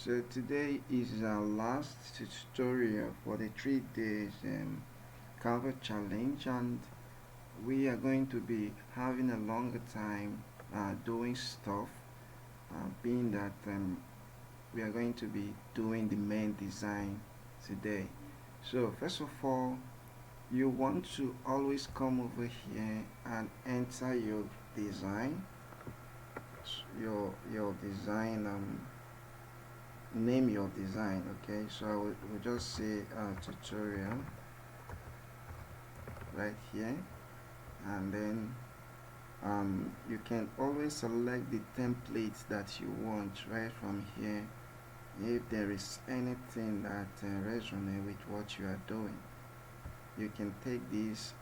So today is our last tutorial for the 3 days Canva challenge, and we are going to be having a longer time doing stuff, being that we are going to be doing the main design today. So first of all, you want to always come over here and enter your design, your design name your design. Okay, so I will just say tutorial right here, and then you can always select the template that you want right from here. If there is anything that resonates with what you are doing, you can take this.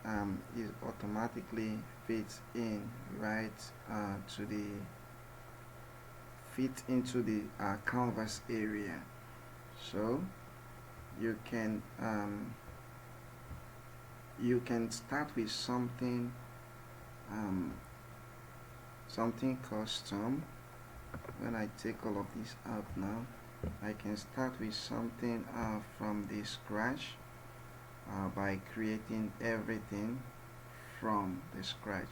It automatically fits in right to the fit into the canvas area. So you can start with something something custom. When I take all of this out now, I can start with something from the scratch by creating everything from the scratch.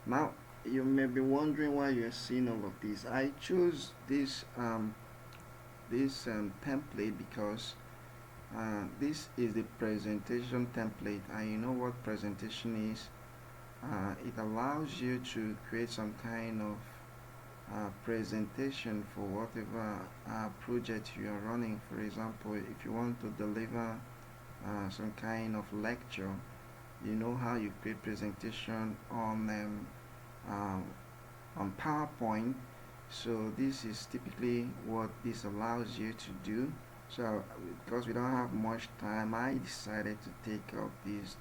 Now you may be wondering why you're seeing all of this. I chose this template because this is the presentation template, and you know what presentation is. It allows you to create some kind of presentation for whatever project you are running. For example, if you want to deliver some kind of lecture, you know how you create presentation on PowerPoint. So this is typically what this allows you to do. So because we don't have much time, I decided to take up this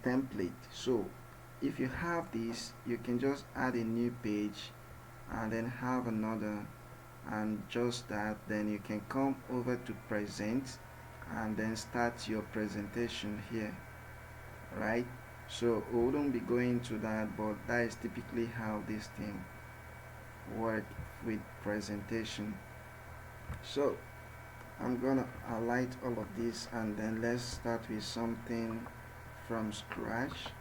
template. So if you have this, you can just add a new page and then have another, and just that, then you can come over to present and then start your presentation here, right? So we wouldn't be going to that, but that is typically how this thing work with presentation. So I'm gonna highlight all of this, and then let's start with something from scratch.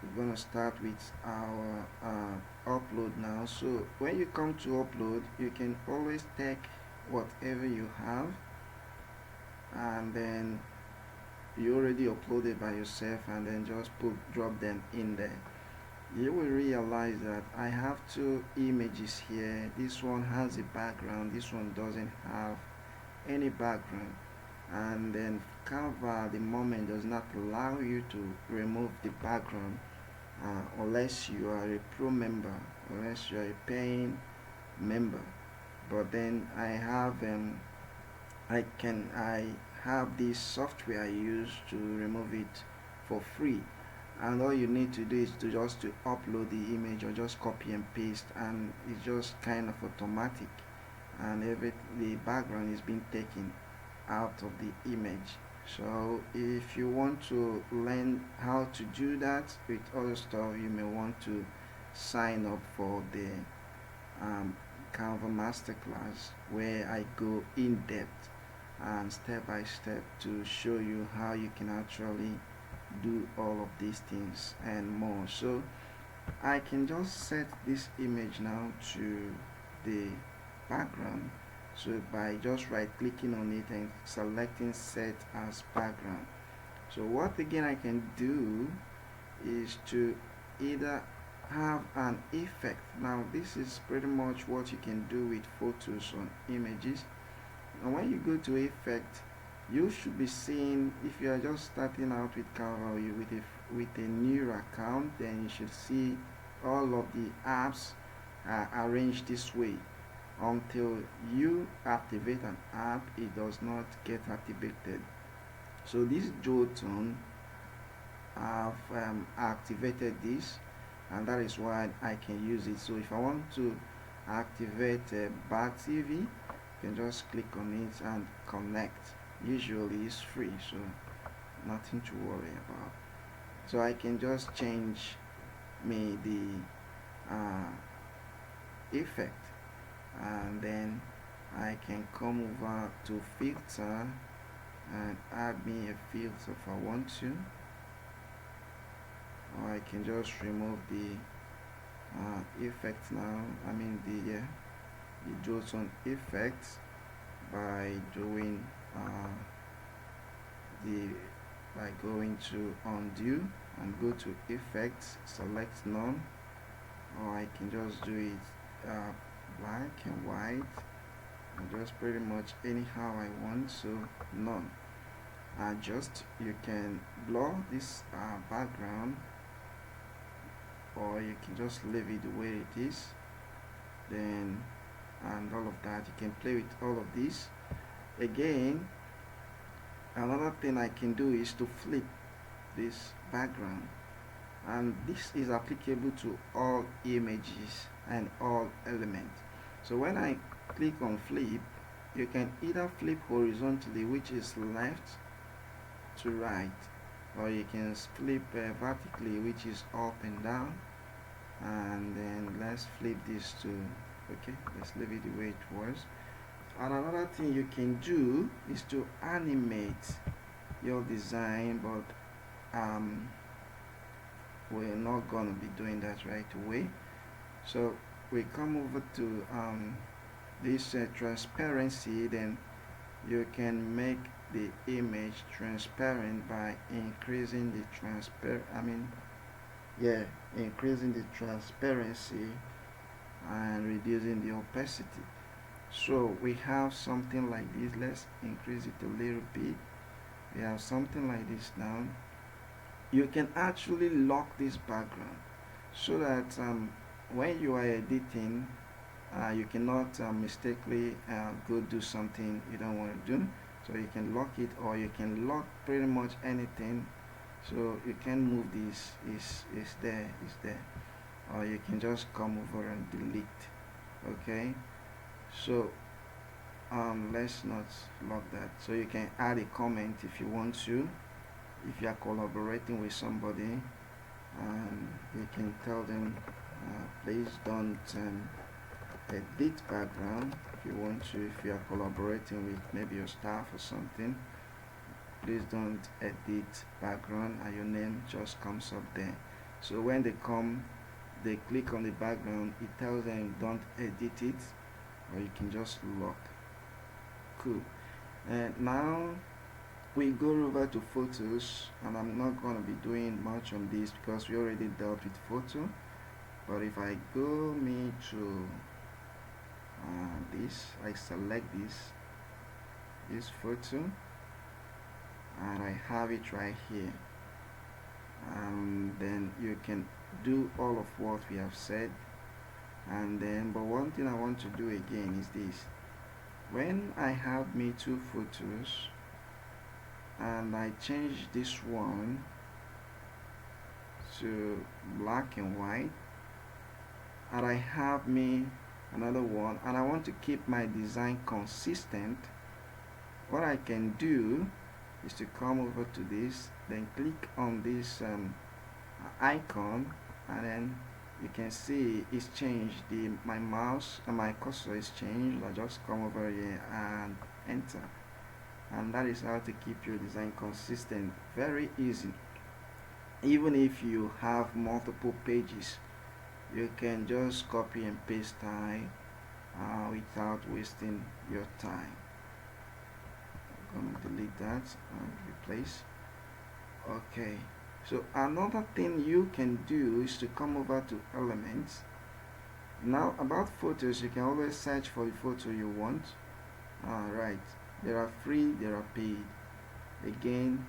We're gonna start with our upload now. So when you come to upload, you can always take whatever you have, and then you already uploaded by yourself, and then just drop them in there. You will realize that I have two images here. This one has a background, this one doesn't have any background, and then Canva at the moment does not allow you to remove the background unless you are a pro member, unless you are a paying member. But then I have this software I use to remove it for free, and all you need to do is to upload the image or just copy and paste, and it's just kind of automatic, and the background is being taken out of the image. So if you want to learn how to do that with other stuff, you may want to sign up for the Canva masterclass, where I go in depth and step by step to show you how you can actually do all of these things and more. So I can just set this image now to the background, so by just right clicking on it and selecting set as background. So what again I can do is to either have an effect. Now this is pretty much what you can do with photos on images. And when you go to effect, you should be seeing, if you are just starting out with Canva with a new account, then you should see all of the apps arranged this way. Until you activate an app, it does not get activated. So this Jotun, I've activated this, and that is why I can use it. So if I want to activate Back TV, you can just click on it and connect. Usually it's free, so nothing to worry about. So I can just change the effect. and then I can come over to filter and add me a filter if I want to, or I can just remove the effect now. I mean the dual tone effect by doing the by going to undo and go to effects, select none, or I can just do it black and white, and just pretty much anyhow I want, so none. Adjust, you can blur this background, or you can just leave it the way it is, then and all of that. You can play with all of this. Again, another thing I can do is to flip this background, and this is applicable to all images and all elements. So when I click on flip, you can either flip horizontally, which is left to right, or you can flip vertically, which is up and down. And then let's flip this to, okay, let's leave it the way it was. And another thing you can do is to animate your design, but we're not going to be doing that right away. So we come over to this transparency. Then you can make the image transparent by increasing the increasing the transparency and reducing the opacity. So we have something like this. Let's increase it a little bit. We have something like this now. You can actually lock this background so that when you are editing, you cannot mistakenly go do something you don't want to do. So you can lock it, or you can lock pretty much anything. So you can move this, is there, or you can just come over and delete. Okay, so let's not lock that. So you can add a comment if you want to, if you are collaborating with somebody, and you can tell them please don't edit background. If you want to, if you are collaborating with maybe your staff or something, please don't edit background, and your name just comes up there. So when they click on the background, it tells them don't edit it, or you can just lock. Cool. And now we go over to photos, and I'm not going to be doing much on this because we already dealt with photo. But if I go to this, I select this photo, and I have it right here, and then you can do all of what we have said. And then, but one thing I want to do again is this: when I have me two photos and I change this one to black and white, and I have me another one, and I want to keep my design consistent, what I can do is to come over to this, then click on this icon, and then you can see it's changed. My mouse and my cursor is changed. I just come over here and enter, and that is how to keep your design consistent. Very easy. Even if you have multiple pages, you can just copy and paste time without wasting your time. I'm going to delete that and replace. Okay, so another thing you can do is to come over to elements. Now about photos, you can always search for the photo you want. Right, there are free, there are paid. Again,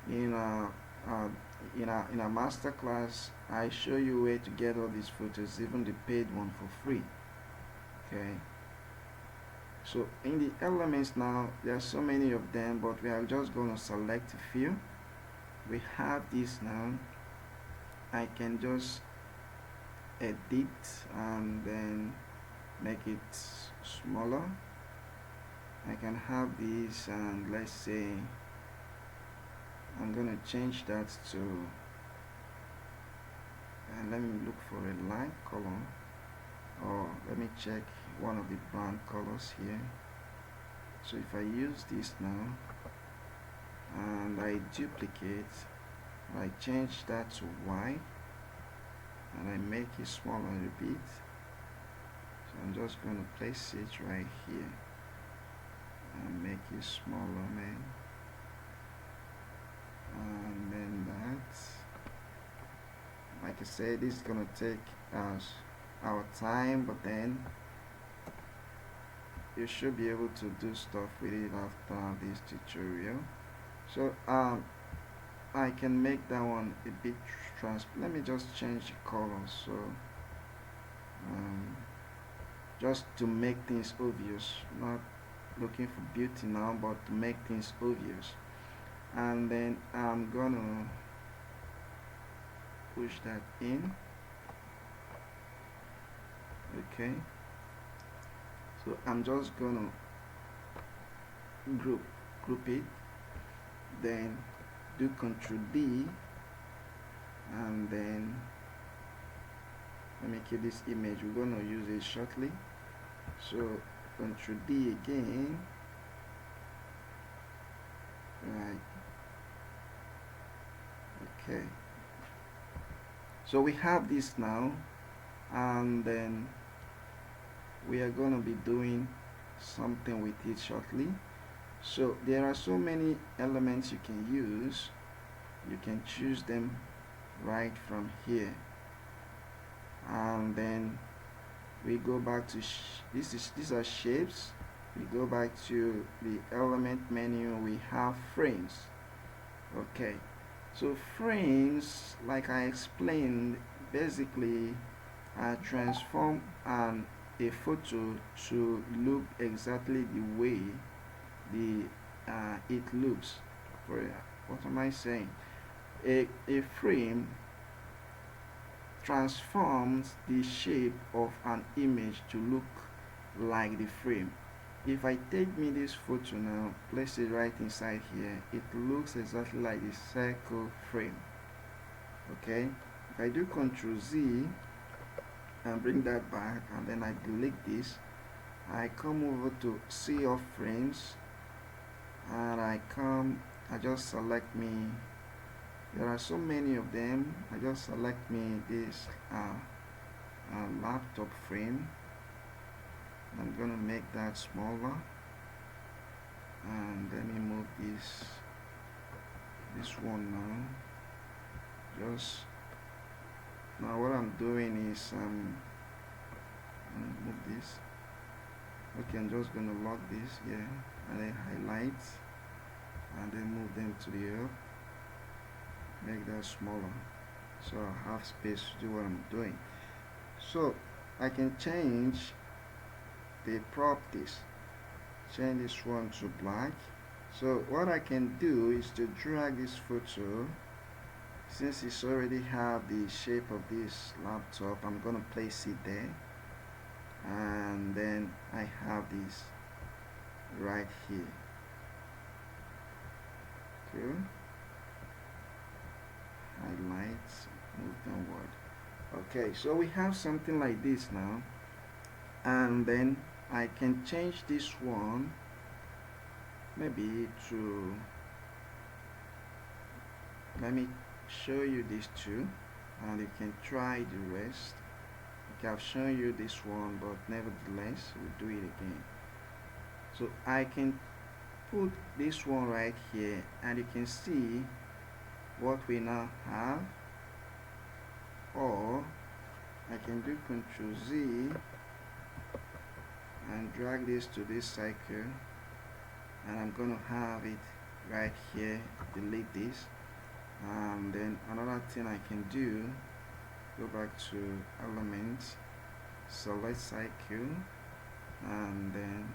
in a master class, I show you where to get all these photos, even the paid one for free. Okay, so in the elements now, there are so many of them, but we are just going to select a few. We have this now. I can just edit and then make it smaller. I can have this, and let's say I'm gonna change that to, and let me look for a light color, or let me check one of the brand colors here. So if I use this now and I duplicate, I change that to white and I make it smaller a bit. So I'm just going to place it right here and make it smaller, man. And then that, like I said, this is going to take us our time, but then you should be able to do stuff with it after this tutorial. So I can make that one a bit transparent. Let me just change the color, so just to make things obvious, not looking for beauty now, but to make things obvious. And then I'm gonna push that in. Okay, so I'm just gonna group it, then do Ctrl D, and then let me keep this image. We're gonna use it shortly. So Ctrl D again, right? Okay, so we have this now, and then we are going to be doing something with it shortly. So there are so many elements you can use. You can choose them right from here, and then we go back to these are shapes. We go back to the element menu. We have frames. Okay, so frames, like I explained, basically transform a photo to look exactly the way it looks. What am I saying? A frame transforms the shape of an image to look like the frame. If I take this photo now, place it right inside here, it looks exactly like the circle frame. Okay, if I do Ctrl Z and bring that back, and then I delete this, I come over to Sea of Frames, and I just select me. There are so many of them. I just select me this laptop frame. I'm gonna make that smaller, and let me move this one now. Just now what I'm doing is move this. Okay, I'm just gonna lock this here, and then highlight, and then move them to the up, make that smaller, so I have space to do what I'm doing. So I can change the properties, change this one to black. So what I can do is to drag this photo. Since it's already have the shape of this laptop, I'm gonna place it there, and then I have this right here. Cool. Highlight, move downward. Okay, so we have something like this now, and then I can change this one maybe to, let me show you these two, and you can try the rest. Okay, I've shown you this one, but nevertheless we'll do it again. So I can put this one right here, and you can see what we now have, or I can do Ctrl Z and drag this to this cycle, and I'm gonna have it right here. Delete this, and then another thing I can do, go back to elements, select cycle, and then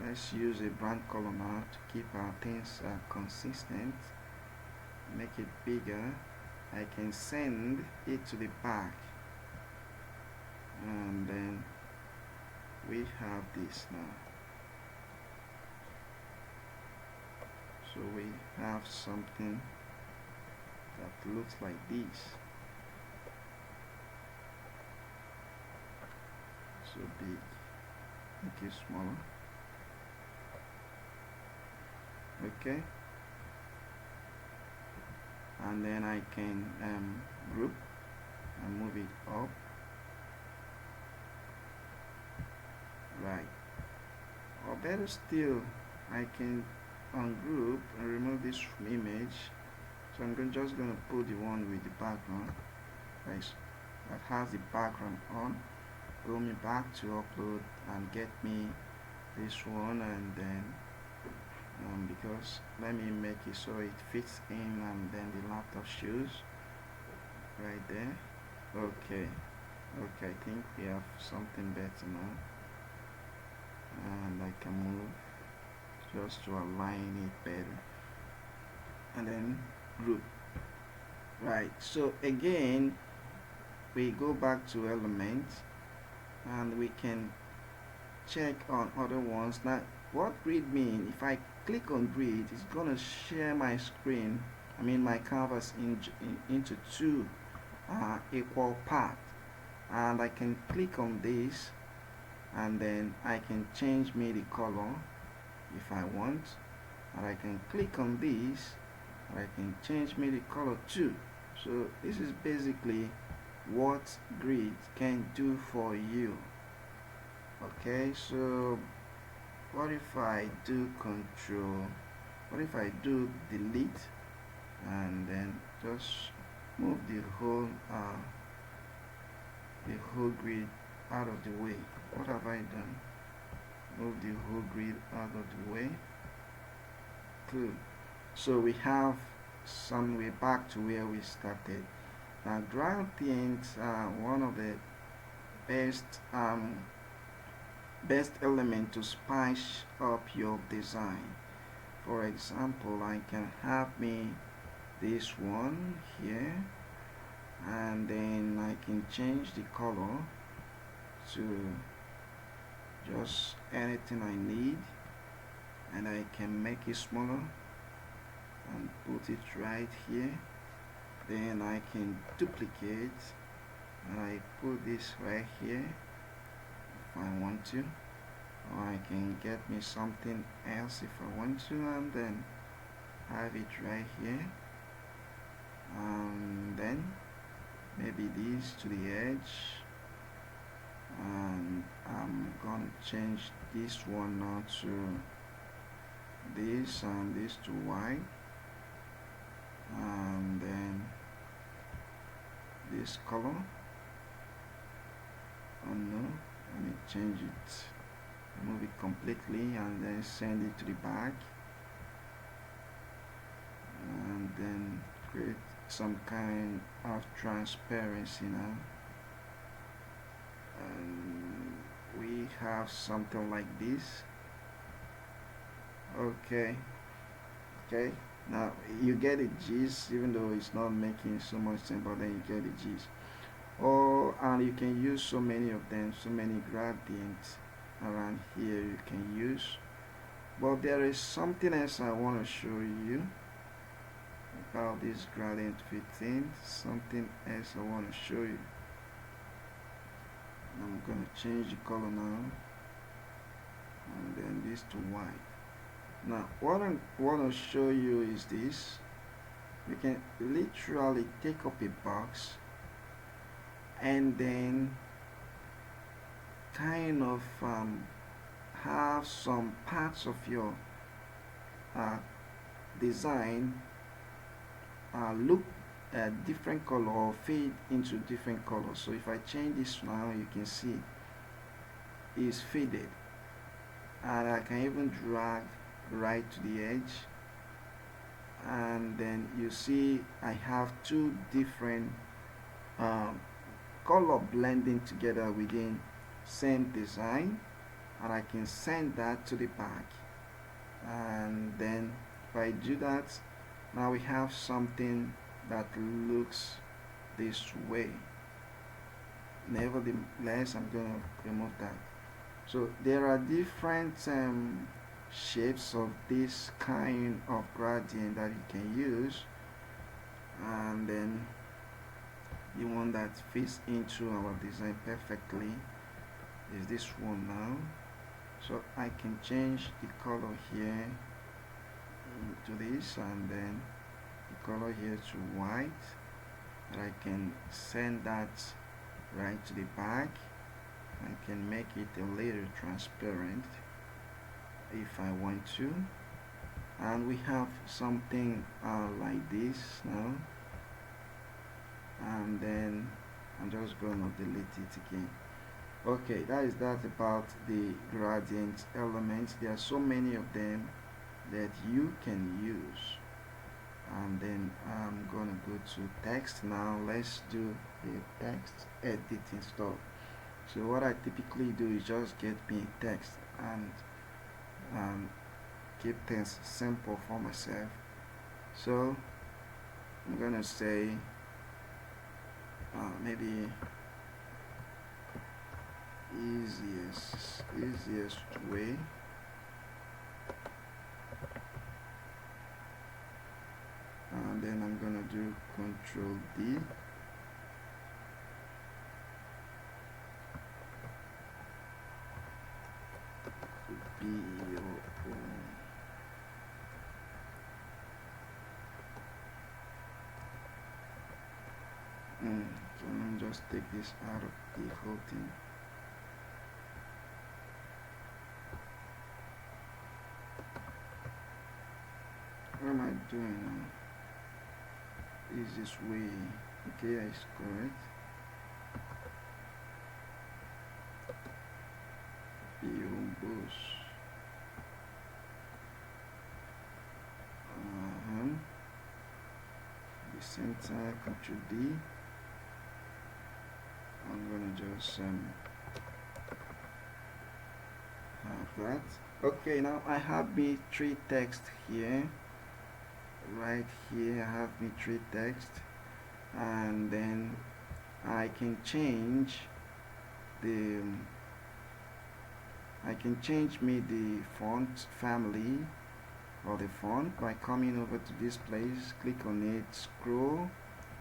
let's use a brand color now to keep our things consistent. Make it bigger. I can send it to the back, and then we have this now. So we have something that looks like this. So big. it smaller. Okay, and then I can group and move it up. Right, or better still, I can ungroup and remove this from image. So I'm just going to put the one with the background, right, that has the background on. Go me back to upload and get me this one, and then because let me make it so it fits in, and then the laptop shows right there. Okay, I think we have something better now, and I can move just to align it better, and then group. Right, so again we go back to elements and we can check on other ones. Now what grid mean, if I click on grid, it's gonna share my screen, I mean my canvas into two equal parts, and I can click on this and then I can change me the color if I want, and I can click on this and I can change me the color too. So this is basically what grid can do for you. Okay, so what if I do what if I do delete and then just move the whole grid out of the way? What have I done? Move the whole grid out of the way. Good. So we have we're back to where we started. Now gradients are one of the best element to spice up your design. For example, I can have this one here, and then I can change the color to just anything I need, and I can make it smaller and put it right here. Then I can duplicate and I put this right here if I want to, or I can get me something else if I want to, and then have it right here, and then maybe this to the edge, and I'm gonna change this one now to this, and this to white, and then this color, oh no, let me change it, remove it completely, and then send it to the back, and then create some kind of transparency now, and we have something like this. Okay, now you get the gist, even though it's not making so much sense, but then you get the gist. And you can use so many of them, so many gradients around here you can use. But there is something else I want to show you about this gradient 15. Something else I want to show you. I'm going to change the color now, and then this to white. Now what I want to show you is this. You can literally take up a box and then kind of have some parts of your design look a different color or fade into different colors. So if I change this now, you can see it's faded, and I can even drag right to the edge, and then you see I have two different color blending together within same design, and I can send that to the back, and then if I do that, now we have something that looks this way. Nevertheless, I'm going to remove that. So there are different shapes of this kind of gradient that you can use, and then the one that fits into our design perfectly is this one now. So I can change the color here to this, and then the color here to white, and I can send that right to the back. I can make it a little transparent if I want to, and we have something like this now, and then I'm just going to delete it again. Okay, that is that about the gradient elements. There are so many of them that you can use. And then I'm gonna go to text now. Let's do the text editing stuff. So what I typically do is just get me text and keep things simple for myself. So I'm gonna say maybe easiest way. And then I'm gonna do Control D. B-O-O. So let me just take this out of the whole thing. What am I doing now? Easiest way. Okay, is correct. Bus. The center, Control D. I'm gonna just have that. Okay, now I have me three text here. Right here I have me three text, and then I can change the the font family or the font by coming over to this place, click on it, scroll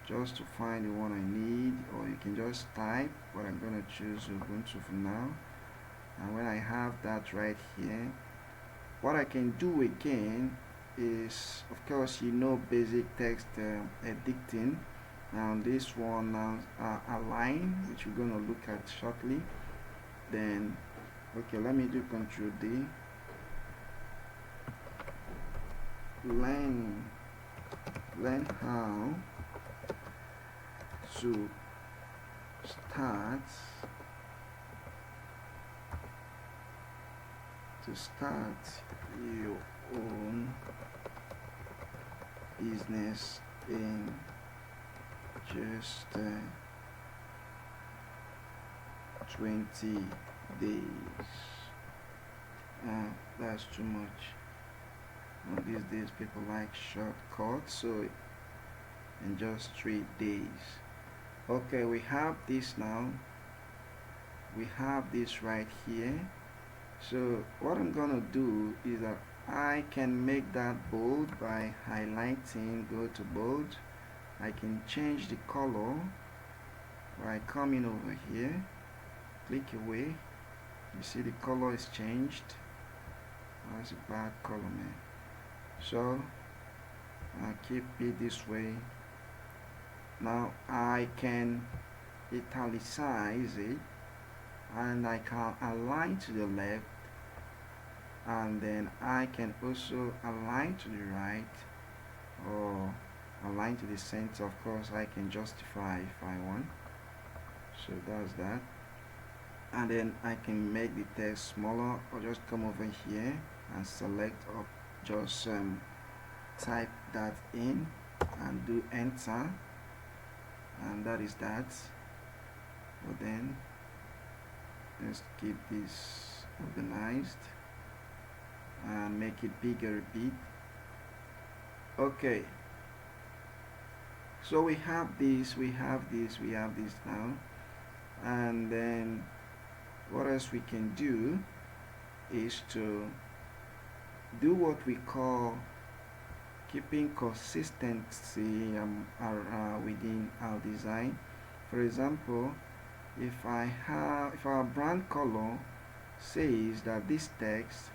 just to find the one I need, or you can just type, but I'm gonna choose Ubuntu for now. And when I have that right here, what I can do again is, of course, basic text editing. Now this one align, which we're going to look at shortly. Then okay, let me do Control D. Learn how to start your own business in just 20 days. That's too much. These days people like shortcuts, so in just 3 days. Okay, we have this now. We have this right here. So what I'm gonna do is that I can make that bold by highlighting, go to bold. I can change the color by coming over here, click away. You see the color is changed. That's a bad color, man. So I keep it this way. Now I can italicize it, and I can align to the left, and then I can also align to the right, or align to the center. Of course, I can justify if I want. So that's that. And then I can make the text smaller, or just come over here and select up, just type that in and do enter, and that is that. But then let's keep this organized and make it bigger a bit. Okay, so we have this now, and then what else we can do is to do what we call keeping consistency within our design. For example, if our brand color says that this text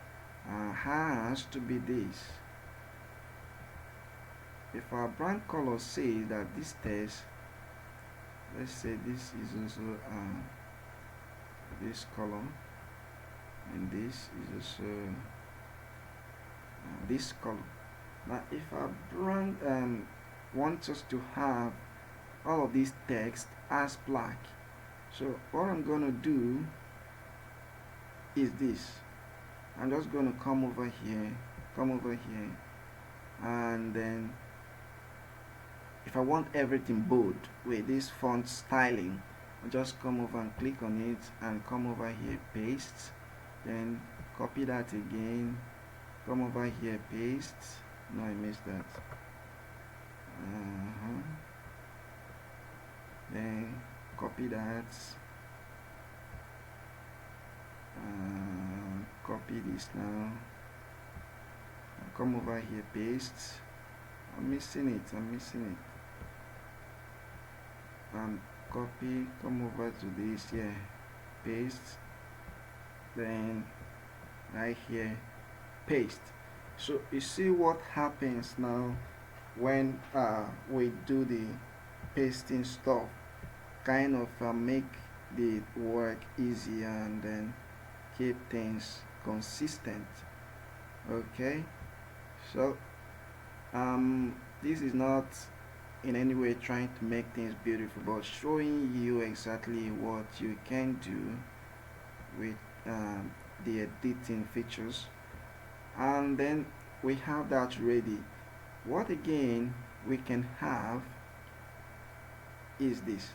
has to be this. If our brand color says that this text, let's say this is also this color, and this is also this color. Now if our brand wants us to have all of this text as black, so what I'm going to do is this. I'm just going to come over here, and then if I want everything bold with this font styling, I'll just come over and click on it and come over here, paste, then copy that again, come over here, paste. No, I missed that. Then copy that, copy this now, come over here, paste. I'm missing it, and copy, come over to this here, paste, then right here, paste. So you see what happens now when we do the pasting stuff, kind of make the work easier and then keep things consistent. Okay, so this is not in any way trying to make things beautiful, but showing you exactly what you can do with the editing features. And then we have that ready. What again we can have is this.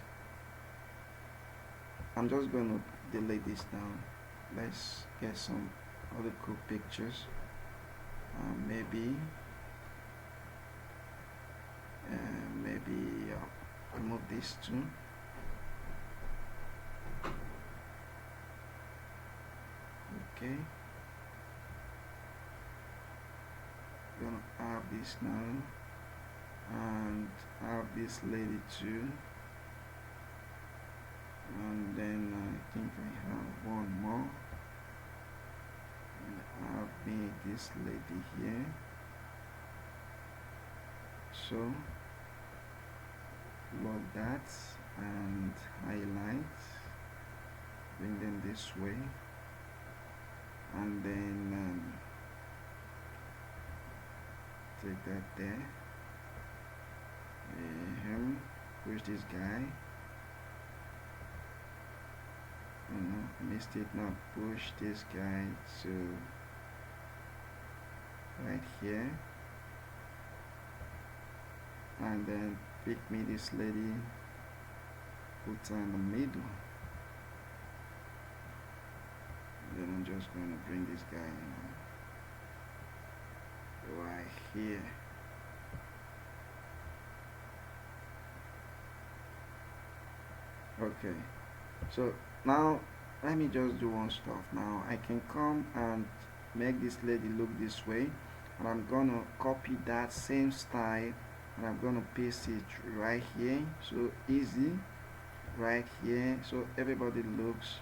I'm just going to delete this down. Let's get some other cool pictures. Maybe remove this too. Okay, gonna add this now and add this lady too, and then I think I have one more. I'll be this lady here, so load that and highlight, bring them this way, and then take that there, push this guy, missed it, now push this guy to right here, and then pick me this lady, put her in the middle, then I'm just going to bring this guy in right here. Okay, so now let me just do one stuff. Now I can come and make this lady look this way, and I'm gonna copy that same style and I'm gonna paste it right here, so easy, right here, so everybody looks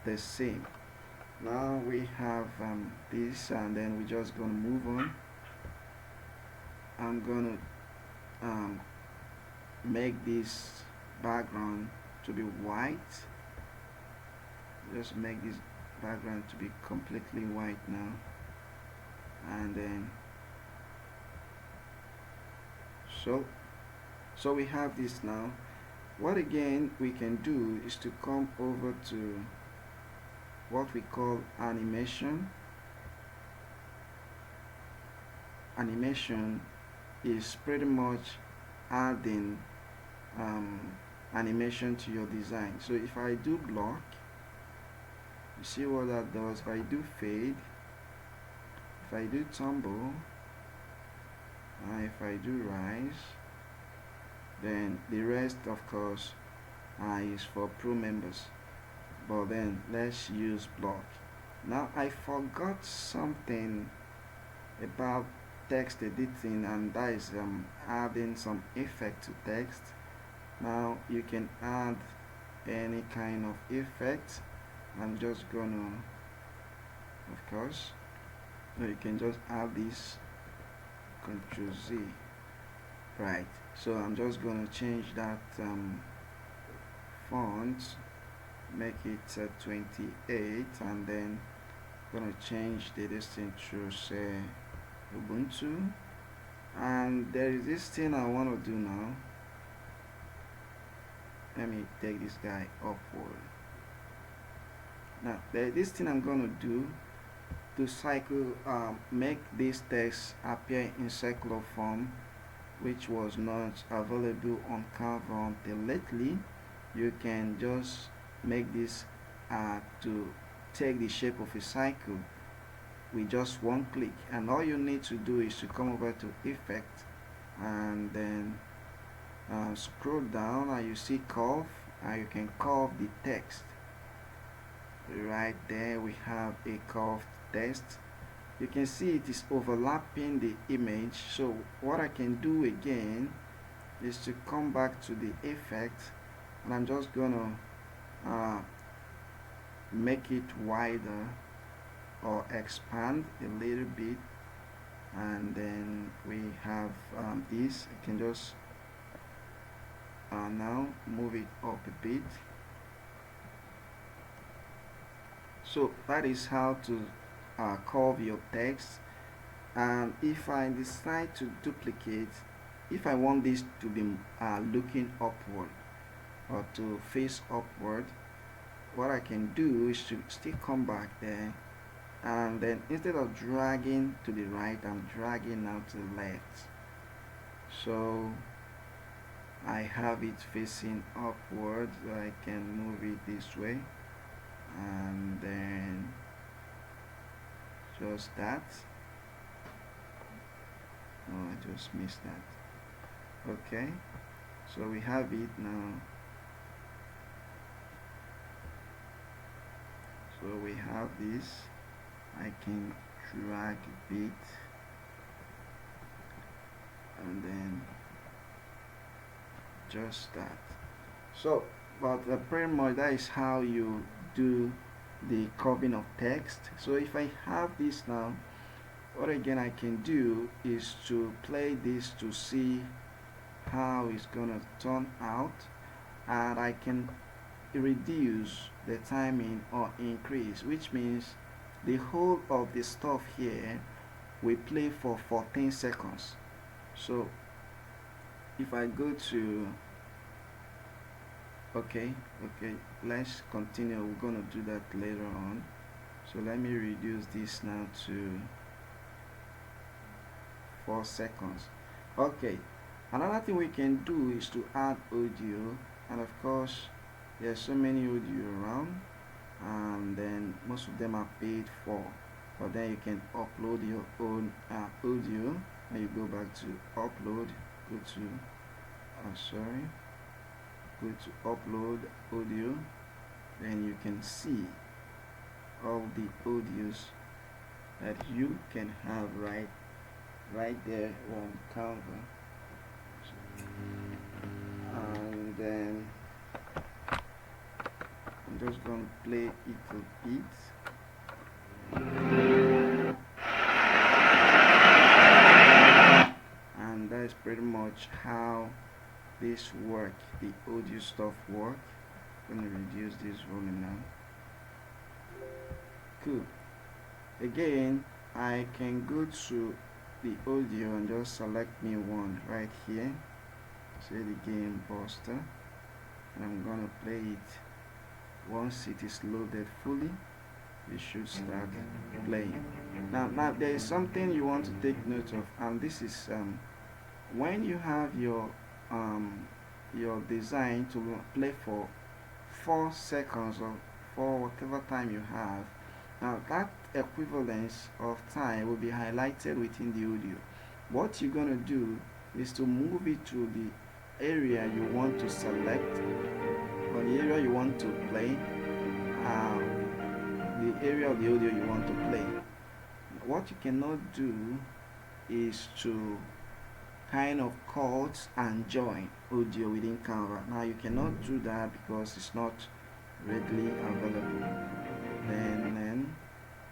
the same. Now we have this, and then we're just gonna move on. I'm gonna make this background to be white. Just make this background to be completely white now, and then so we have this now. What again we can do is to come over to what we call animation. Animation is pretty much adding animation to your design. So if I do block, you see what that does. If I do fade, if I do tumble, if I do rise, then the rest of course is for pro members, but then let's use block. Now I forgot something about text editing, and that is adding some effect to text. Now you can add any kind of effect. I'm just gonna of course. So you can just add this, Control Z. Right, so I'm just going to change that font, make it 28, and then going to change the distance to say Ubuntu. And there is this thing I want to do now. Let me take this guy upward. Now this thing I'm going to do to cycle, make this text appear in circular form, which was not available on Canva until lately. You can just make this to take the shape of a cycle with just one click, and all you need to do is to come over to Effect and then scroll down, and you see curve, and you can curve the text. Right there we have a curved text. You can see it is overlapping the image. So what I can do again is to come back to the effect, and I'm just gonna make it wider or expand a little bit, and then we have this. I can just now move it up a bit. So that is how to curve your text. And if I decide to duplicate, if I want this to be looking upward or to face upward, what I can do is to still come back there, and then instead of dragging to the right, I'm dragging now to the left. So I have it facing upward, so I can move it this way, and then just that. Oh, I just missed that. Okay, so we have it now. So we have this. I can drag a bit, and then just that. So but pretty much that is how you do the curving of text. So if I have this now, what again I can do is to play this to see how it's gonna turn out, and I can reduce the timing or increase, which means the whole of the stuff here will play for 14 seconds. So if I go to okay, let's continue. We're gonna do that later on. So let me reduce this now to 4 seconds. Okay, another thing we can do is to add audio, and of course there's so many audio around, and then most of them are paid for, but then you can upload your own audio. And you go back to upload, go to go to upload audio, then you can see all the audios that you can have right there on Canva. And then I'm just going to play it a bit. And that's pretty much how this work, the audio stuff work. I'm going to reduce this volume now. Cool. Again, I can go to the audio and just select me one right here, say the game buster, and I'm gonna play it. Once it is loaded fully, it should start playing. Now there is something you want to take note of, and this is when you have your design to play for 4 seconds or for whatever time you have. Now that equivalence of time will be highlighted within the audio. What you're going to do is to move it to the area you want to select, or the area you want to play, the area of the audio you want to play. What you cannot do is to kind of cut and join audio within Canva. Now you cannot do that because it's not readily available. Then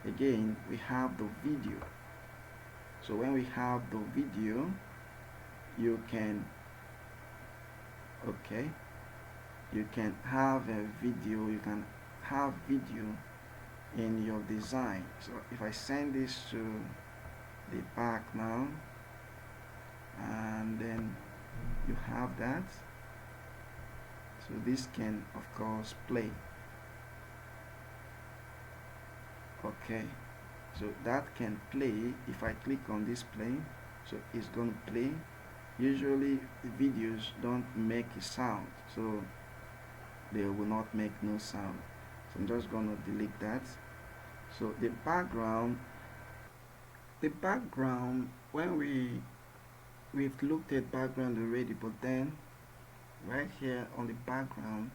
again we have the video. So when we have the video, you can okay, you can have a video, you can have video in your design. So if I send this to the back now, and then you have that, so this can of course play. Okay, so that can play. If I click on this play, so it's going to play. Usually the videos don't make a sound, so they will not make no sound. So I'm just going to delete that. So the background, when we've looked at background already, but then right here on the background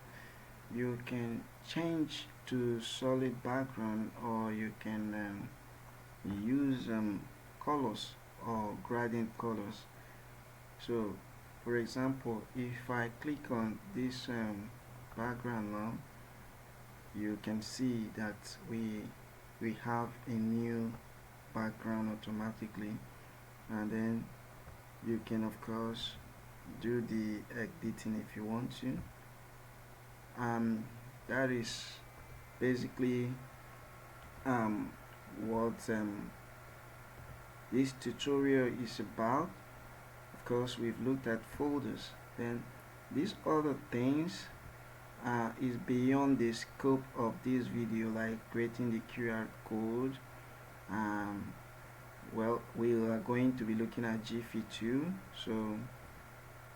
you can change to solid background, or you can use colors or gradient colors. So for example, if I click on this background now, you can see that we have a new background automatically, and then you can of course do the editing if you want to. That is basically what this tutorial is about. Of course, we've looked at folders. Then these other things is beyond the scope of this video, like creating the QR code. Well, we are going to be looking at Jiffy too. So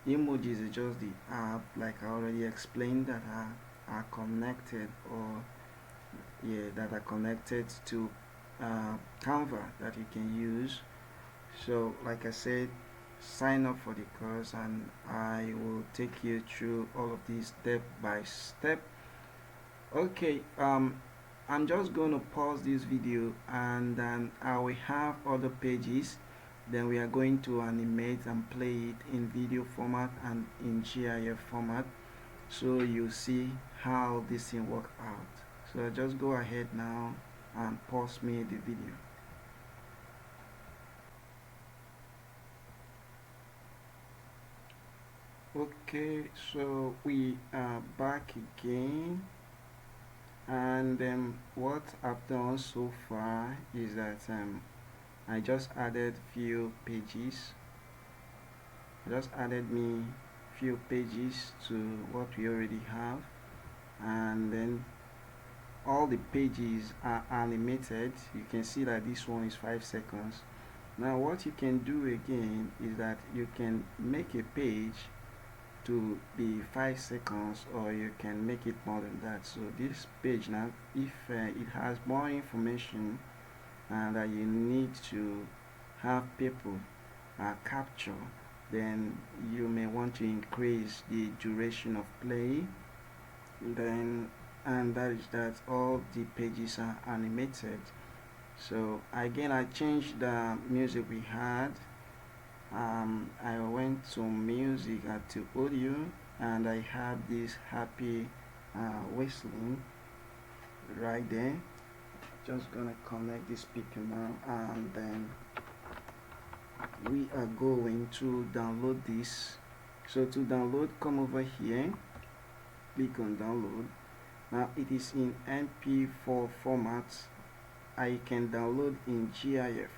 emojis is just the app, like I already explained, that are connected, or that are connected to Canva that you can use. So like I said, sign up for the course and I will take you through all of these step by step. Okay, I'm just going to pause this video, and then I will have other pages. Then we are going to animate and play it in video format and in GIF format, so you see how this thing work out. So just go ahead now and pause me the video. Okay, so we are back again, and what I've done so far is that I just added few pages. I just added me few pages to what we already have, and then all the pages are animated. You can see that this one is 5 seconds. Now what you can do again is that you can make a page to be 5 seconds, or you can make it more than that. So this page now, if it has more information that you need to have people capture, then you may want to increase the duration of play. Then, and that is that all the pages are animated. So again, I changed the music we had. I went to music to audio, and I have this happy whistling right there. Just gonna connect this speaker now, and then we are going to download this. So to download, come over here, click on download. Now it is in MP4 format. I can download in GIF.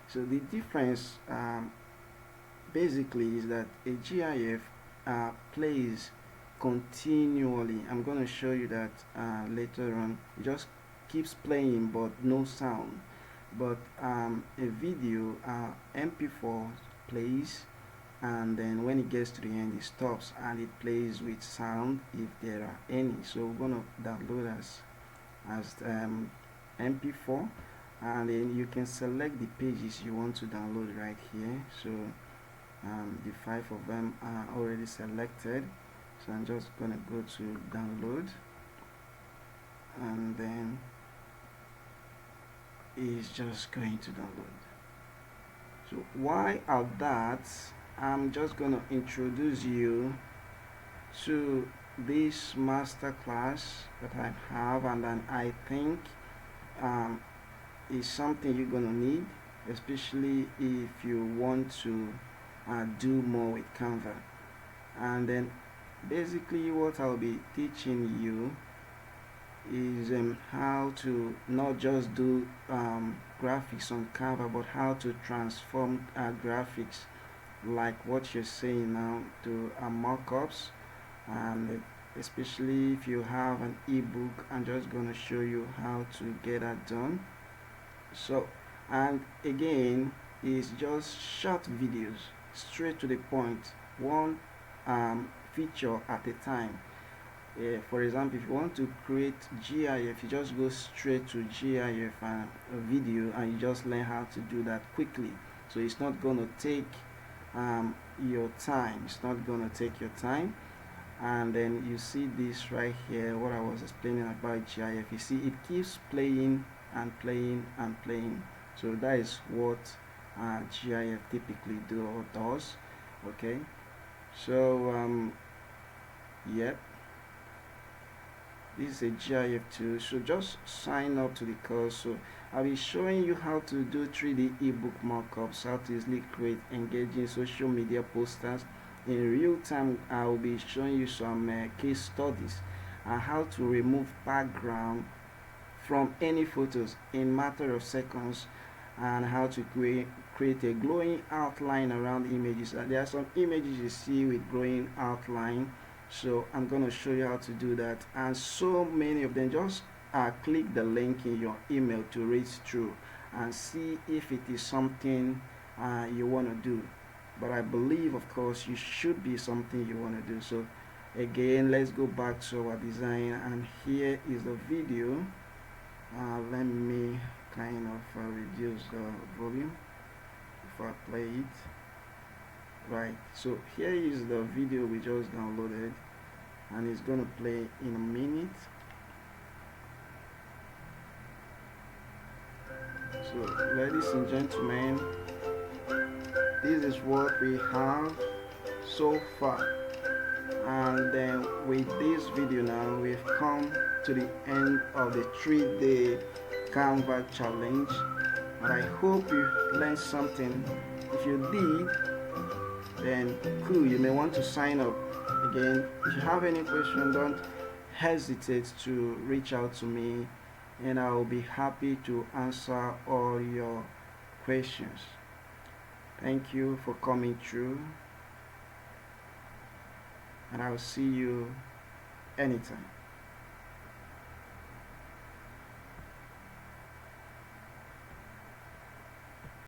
So the difference basically is that a GIF plays continually. I'm going to show you that later on. It just keeps playing but no sound. But a video MP4 plays, and then when it gets to the end it stops, and it plays with sound if there are any. So we're going to download as MP4, and then you can select the pages you want to download right here. So the 5 of them are already selected, so I'm just gonna go to download, and then it's just going to download. So while at that, I'm just gonna introduce you to this master class that I have, and then I think is something you're gonna need, especially if you want to do more with Canva. And then basically what I'll be teaching you is how to not just do graphics on Canva, but how to transform graphics like what you're saying now to mockups. And especially if you have an ebook, I'm just going to show you how to get that done. So, and again, it's just short videos, straight to the point, one feature at a time. For example, if you want to create GIF, you just go straight to GIF and a video, and you just learn how to do that quickly. So it's not going to take your time. It's not going to take your time. And then you see this right here, what I was explaining about GIF. You see it keeps playing and playing and playing. So that is what GIF typically does. Okay, so yep, this is a GIF tool. So just sign up to the course. So I'll be showing you how to do 3D ebook mockups, how to easily create engaging social media posters in real time. I will be showing you some case studies on how to remove background from any photos in matter of seconds, and how to create a glowing outline around images. There are some images you see with glowing outline, so I'm going to show you how to do that, and so many of them. Just click the link in your email to read through and see if it is something you want to do. But I believe, of course, you should be something you want to do. So again, let's go back to our design, and here is the video. Let me kind of reduce the volume if I play it. Right, so here is the video we just downloaded, and it's going to play in a minute. So ladies and gentlemen, this is what we have so far. And then with this video now, we've come to the end of the 3-day Canva challenge, and I hope you learned something. If you did, then cool, you may want to sign up. Again, if you have any question, don't hesitate to reach out to me, and I will be happy to answer all your questions. Thank you for coming through, and I'll see you anytime.